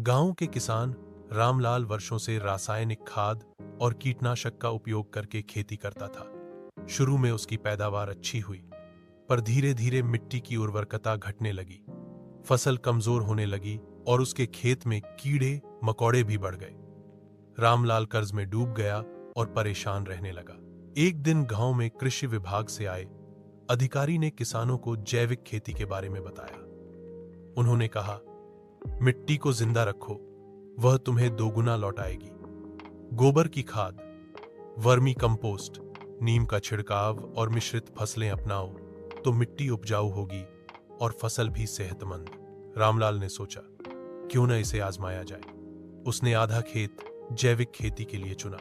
गांव के किसान रामलाल वर्षों से रासायनिक खाद और कीटनाशक का उपयोग करके खेती करता था। शुरू में उसकी पैदावार अच्छी हुई, पर धीरे धीरे मिट्टी की उर्वरकता घटने लगी, फसल कमजोर होने लगी और उसके खेत में कीड़े मकोड़े भी बढ़ गए। रामलाल कर्ज में डूब गया और परेशान रहने लगा। एक दिन गांव में कृषि विभाग से आए अधिकारी ने किसानों को जैविक खेती के बारे में बताया। उन्होंने कहा, मिट्टी को जिंदा रखो, वह तुम्हें दोगुना लौटाएगी। गोबर की खाद, वर्मी कंपोस्ट, नीम का छिड़काव और मिश्रित फसलें अपनाओ तो मिट्टी उपजाऊ होगी और फसल भी सेहतमंद। रामलाल ने सोचा, क्यों न इसे आजमाया जाए। उसने आधा खेत जैविक खेती के लिए चुना।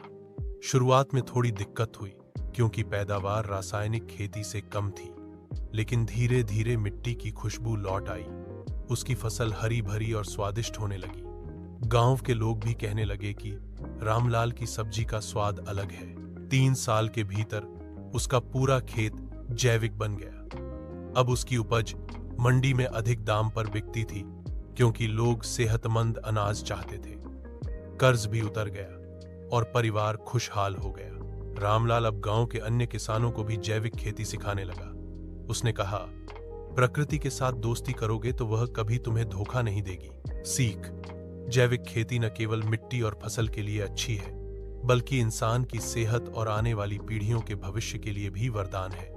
शुरुआत में थोड़ी दिक्कत हुई क्योंकि पैदावार रासायनिक खेती से कम थी, लेकिन धीरे धीरे मिट्टी की खुशबू लौट आई। उसकी फसल हरी भरी और स्वादिष्ट होने लगी। गांव के लोग भी कहने लगे कि रामलाल की सब्जी का स्वाद अलग है। 3 साल के भीतर उसका पूरा खेत जैविक बन गया। अब उसकी उपज मंडी में अधिक दाम पर बिकती थी क्योंकि लोग सेहतमंद अनाज चाहते थे। कर्ज भी उतर गया और परिवार खुशहाल हो गया। रामलाल अब गांव के अन्य किसानों को भी जैविक खेती सिखाने लगा। उसने कहा, प्रकृति के साथ दोस्ती करोगे तो वह कभी तुम्हें धोखा नहीं देगी। सीख, जैविक खेती न केवल मिट्टी और फसल के लिए अच्छी है, बल्कि इंसान की सेहत और आने वाली पीढ़ियों के भविष्य के लिए भी वरदान है।